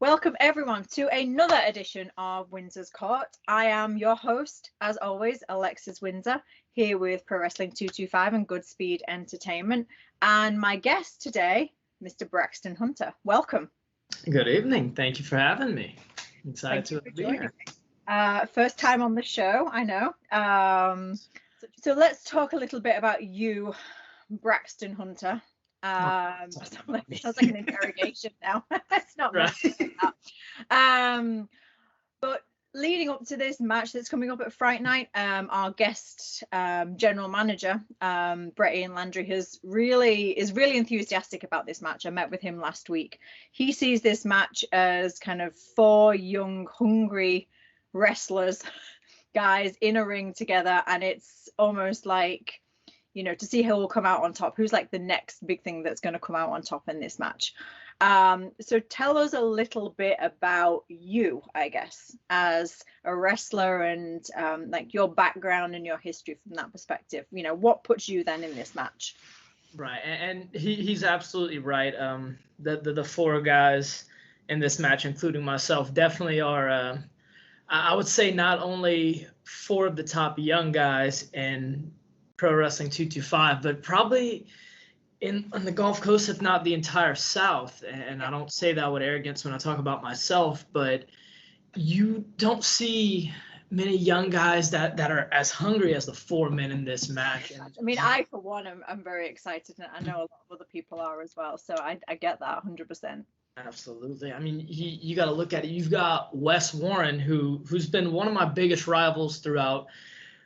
Welcome everyone to another edition of Windsor's Court. I am your host, as always, Alexis Windsor, here with Pro Wrestling 225 and Goodspeed Entertainment. And my guest today, Mr. Braxton Hunter. Welcome. Good evening. Thank you for having me. I'm excited to be here. First time on the show, I know. So let's talk a little bit about you, Braxton Hunter. Sounds like an interrogation now. It's not right. But leading up to this match that's coming up at Fright Night, our guest general manager, Brett Ian Landry, is really enthusiastic about this match. I met with him last week. He sees this match as kind of four young, hungry wrestlers, guys in a ring together, and it's almost like, you know, to see who will come out on top, who's like the next big thing that's going to come out on top in this match. So tell us a little bit about you, I guess, as a wrestler, and like your background and your history from that perspective. You know, what puts you then in this match? Right, and he's absolutely right. The four guys in this match, including myself, definitely are, I would say, not only four of the top young guys in Pro Wrestling 225, but probably on the Gulf Coast, if not the entire South. And I don't say that with arrogance when I talk about myself, but you don't see many young guys that are as hungry as the four men in this match. And I mean, I, for one, I'm very excited, and I know a lot of other people are as well. So I get that 100%. Absolutely. I mean, you got to look at it. You've got Wes Warren, who's been one of my biggest rivals throughout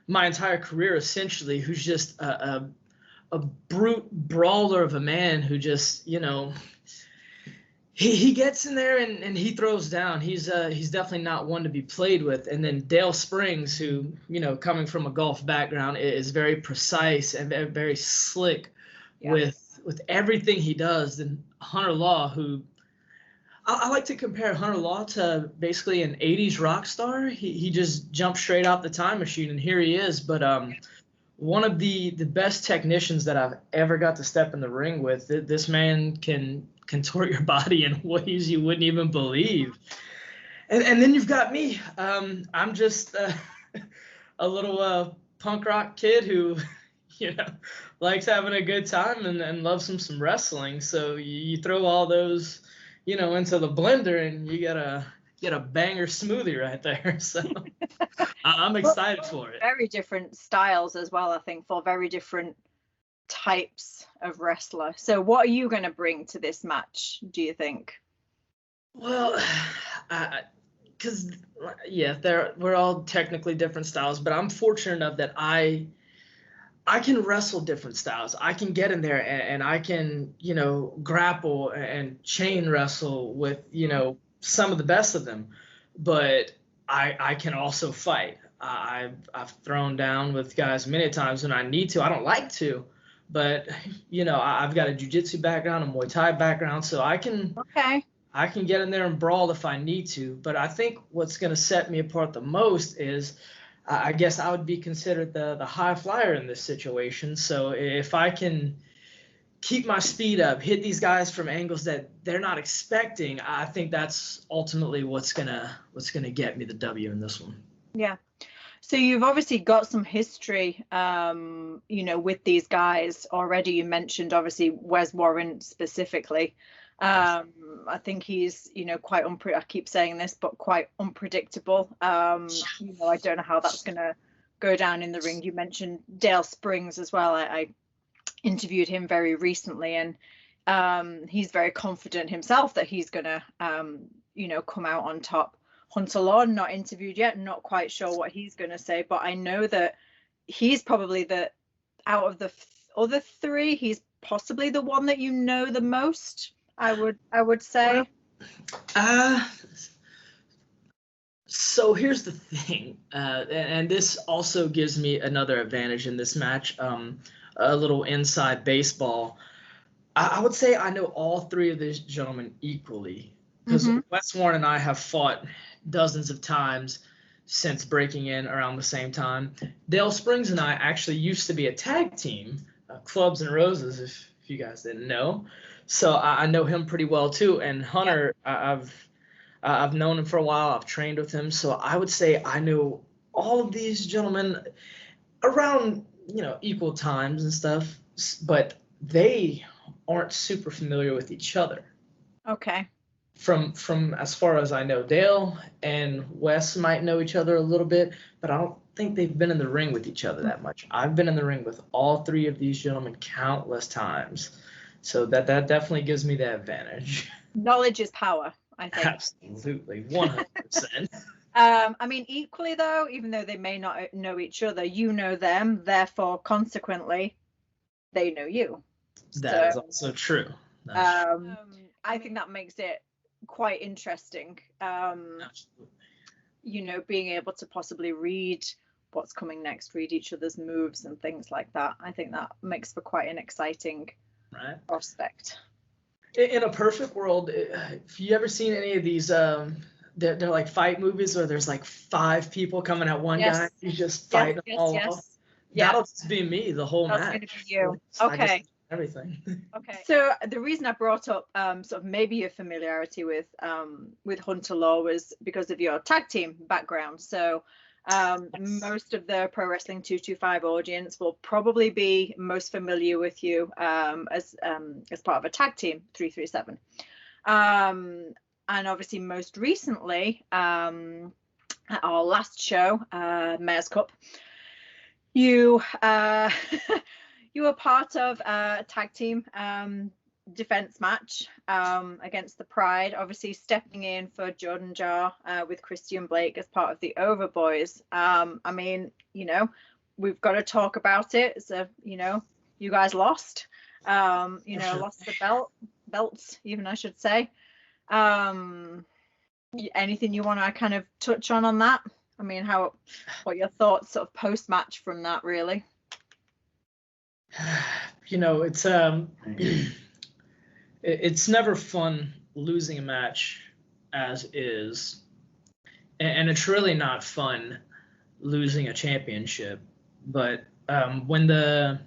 my entire career, essentially, who's just a brute brawler of a man who just, you know, he gets in there and he throws down. He's definitely not one to be played with. And then Dale Springs, who, you know, coming from a golf background, is very precise and very slick with everything he does. Then Hunter Law, who I like to compare Hunter Law to basically an 80s rock star. He just jumped straight out the time machine, and here he is. But one of the best technicians that I've ever got to step in the ring with. This man can contort your body in ways you wouldn't even believe. And then you've got me. I'm just a little punk rock kid who, you know, likes having a good time and loves some wrestling. So you throw all those, you know, into the blender, and you get a banger smoothie right there. So I'm excited for it. Very different styles as well, I think, for very different types of wrestler. So what are you going to bring to this match, do you think? Well, because we're all technically different styles, but I'm fortunate enough that I can wrestle different styles. I can get in there and I can, you know, grapple and chain wrestle with, you know, some of the best of them. But I can also fight. I've thrown down with guys many times when I need to. I don't like to, but, you know, I've got a jiu-jitsu background, a Muay Thai background, so I can get in there and brawl if I need to. But I think what's going to set me apart the most is, I guess I would be considered the high flyer in this situation. So if I can keep my speed up, hit these guys from angles that they're not expecting, I think that's ultimately what's gonna get me the W in this one. Yeah. So you've obviously got some history, you know, with these guys already. You mentioned obviously Wes Warren specifically. I think he's, you know, quite I keep saying this, but quite unpredictable. You know, I don't know how that's going to go down in the ring. You mentioned Dale Springs as well. I interviewed him very recently, and he's very confident himself that he's going to, you know, come out on top. Hunter Law, not interviewed yet, not quite sure what he's going to say, but I know that he's probably out of the other three, he's possibly the one that you know the most. I would say. So here's the thing, and this also gives me another advantage in this match, a little inside baseball. I would say I know all three of these gentlemen equally, because Wes Warren and I have fought dozens of times since breaking in around the same time. Dale Springs and I actually used to be a tag team, Clubs and Roses, if you guys didn't know. So I know him pretty well too. And Hunter, I've known him for a while. I've trained with him, so I would say I knew all of these gentlemen around equal times and stuff, but they aren't super familiar with each other. Okay. From as far as I know, Dale and Wes might know each other a little bit, but I don't think they've been in the ring with each other that much. I've been in the ring with all three of these gentlemen countless times, so that definitely gives me the advantage. Knowledge is power, I think. Absolutely, 100%. I mean, equally though, even though they may not know each other, you know them, therefore, consequently, they know you. That is also true. I think that makes it quite interesting. Being able to possibly read what's coming next, read each other's moves and things like that. I think that makes for quite an exciting prospect. In a perfect world, have you ever seen any of these they're like fight movies where there's like 5 people coming at one guy, he's just fighting all off? That'll just be me the whole match. That's going to be you. Okay. Everything. Okay. So the reason I brought up sort of maybe your familiarity with Hunter Law was because of your tag team background. So most of the Pro Wrestling 225 audience will probably be most familiar with you as part of a tag team 337. And obviously most recently at our last show, Mayor's Cup, you you were part of a tag team defense match against the Pride, obviously stepping in for Jordan Jaa with Christian Blake as part of the Overboys. I mean, we've got to talk about it. So, you guys lost, lost the belts, even I should say. Anything you want to kind of touch on that? I mean, what your thoughts sort of post-match from that, really? It's it's never fun losing a match as is, and it's really not fun losing a championship. But when the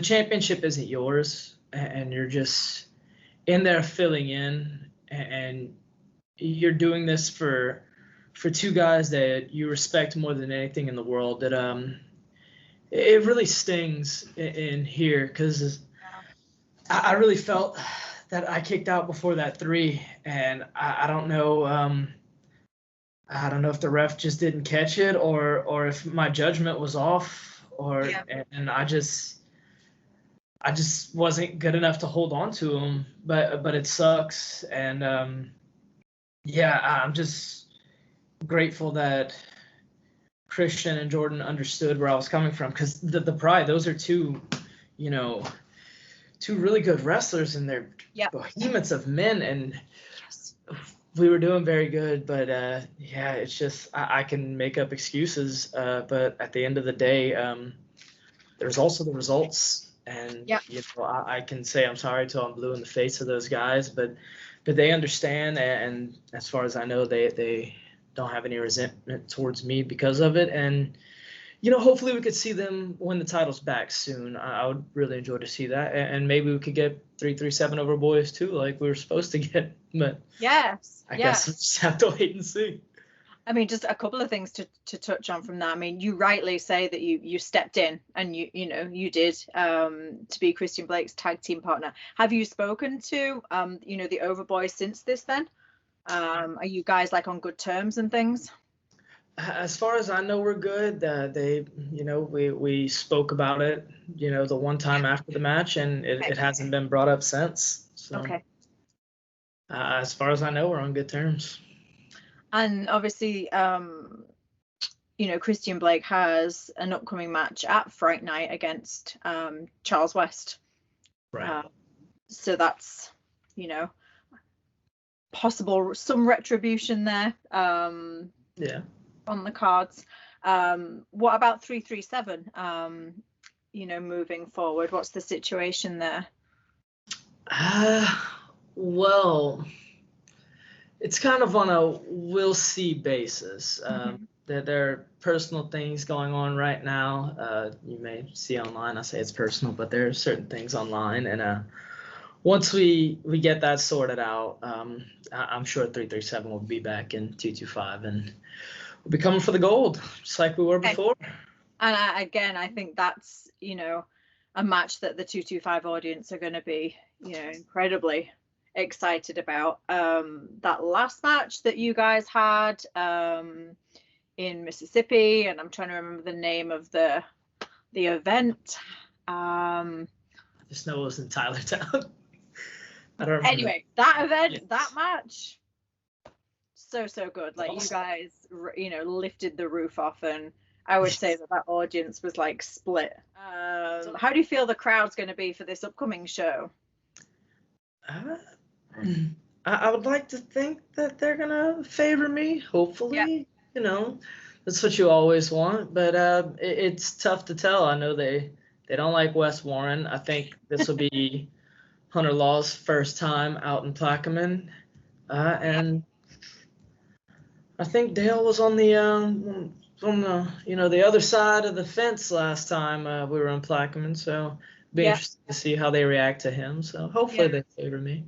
championship isn't yours and you're just in there filling in, and you're doing this for 2 guys that you respect more than anything in the world, that it really stings in here, because I really felt that I kicked out before that 3, and I don't know. I don't know if the ref just didn't catch it, or if my judgment was off, and I just wasn't good enough to hold on to him. But it sucks, and I'm just grateful that Christian and Jordan understood where I was coming from, because the Pride, those are 2 really good wrestlers, and they're behemoths of men, and we were doing very good. But it's just I can make up excuses, but at the end of the day, there's also the results, and I can say I'm sorry till I'm blue in the face of those guys, but they understand, and as far as I know, they don't have any resentment towards me because of it. And hopefully we could see them win the titles back soon. I would really enjoy to see that, and maybe we could get 337 Overboys too, like we were supposed to get. But I guess we'll just have to wait and see. I mean, just a couple of things to touch on from that. I mean, you rightly say that you stepped in, and you did to be Christian Blake's tag team partner. Have you spoken to the Overboys since this then? Are you guys like on good terms and things? As far as I know, we're good. They, we spoke about it, the one time after the match, and it hasn't been brought up since. So, okay. As far as I know, we're on good terms. And obviously, Christian Blake has an upcoming match at Fright Night against Charles West. Right. So that's, possible some retribution there. On the cards. What about 337? Moving forward, what's the situation there? Well, it's kind of on a we'll see basis. There are personal things going on right now. You may see online, I say it's personal, but there are certain things online, and once we get that sorted out, I'm sure 337 will be back in 225, and we'll be coming for the gold, just like we were before. And I think that's, a match that the 225 audience are going to be, incredibly excited about. That last match that you guys had in Mississippi, and I'm trying to remember the name of the event. I just know it was in Tylertown. I don't remember. Anyway, that event, yes. That match, so good. Like, awesome. You guys, lifted the roof off, and I would say that audience was like split. How do you feel the crowd's going to be for this upcoming show? I would like to think that they're going to favor me, hopefully. Yeah. That's what you always want, but it's tough to tell. I know they don't like Wes Warren. I think this will be Hunter Law's first time out in Plaquemine, and I think Dale was on the the other side of the fence last time we were in Plaquemine, so be interested to see how they react to him. So hopefully they favor me.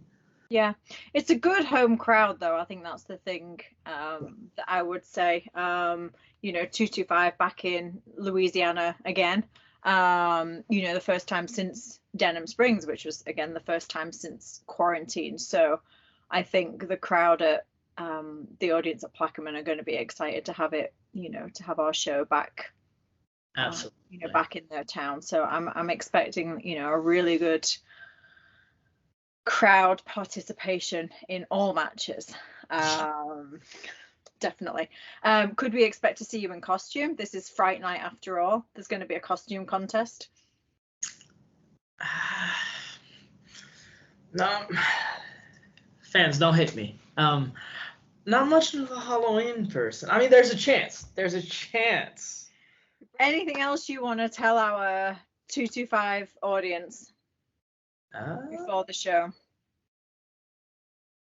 Yeah, it's a good home crowd, though. I think that's the thing that I would say. 225 back in Louisiana again. The first time since Denham Springs, which was, again, the first time since quarantine. So I think the crowd at the audience at Plaquemine are going to be excited to have it, to have our show back. Absolutely. Back in their town. So I'm expecting, a really good crowd participation in all matches. Definitely. Could we expect to see you in costume? This is Fright Night after all. There's going to be a costume contest. No, fans, don't hit me. Not much of a Halloween person. I mean, there's a chance. Anything else you want to tell our 225 audience before the show?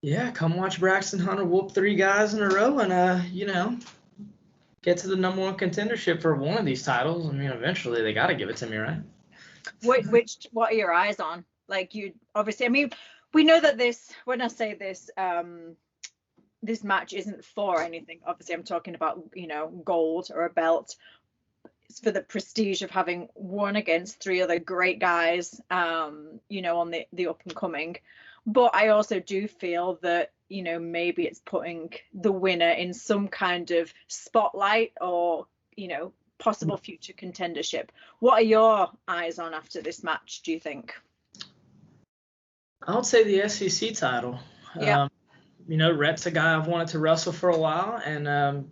Yeah, come watch Braxton Hunter whoop 3 guys in a row and, get to the #1 contendership for one of these titles. I mean, eventually they got to give it to me, right? What are your eyes on? Like, you obviously, I mean, we know that when I say this, this match isn't for anything. Obviously, I'm talking about, gold or a belt. It's for the prestige of having won against 3 other great guys, on the up and coming. But I also do feel that, maybe it's putting the winner in some kind of spotlight or, possible future contendership. What are your eyes on after this match, do you think? I would say the SEC title. Yeah. Rhett's a guy I've wanted to wrestle for a while, and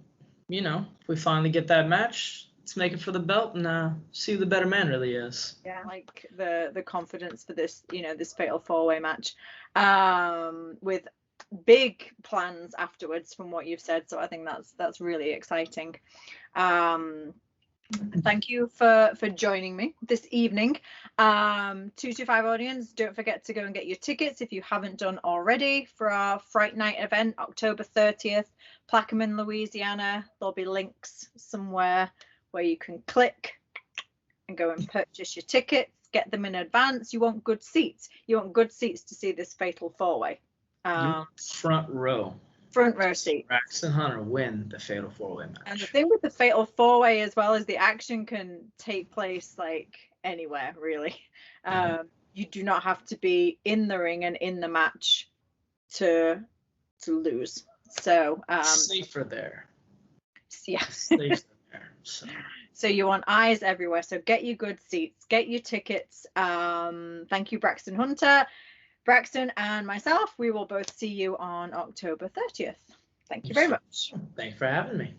if we finally get that match, let's make it for the belt and see who the better man really is. Yeah, like the confidence for this, this fatal 4-way match, with big plans afterwards from what you've said. So I think that's really exciting. Thank you for joining me this evening. 225 audience, don't forget to go and get your tickets if you haven't done already for our Fright Night event, October 30th, Plaquemine, Louisiana. There'll be links somewhere where you can click and go and purchase your tickets, get them in advance. You want good seats. You want good seats to see this fatal 4-way. Front row seat. Braxton Hunter win the fatal 4-way match. And the thing with the fatal 4-way as well is the action can take place like anywhere, really. You do not have to be in the ring and in the match to lose. So safer there. Yeah. Safer there. So you want eyes everywhere. So get your good seats, get your tickets. Thank you, Braxton Hunter. Braxton and myself, we will both see you on October 30th. Thank you very much. Thanks for having me.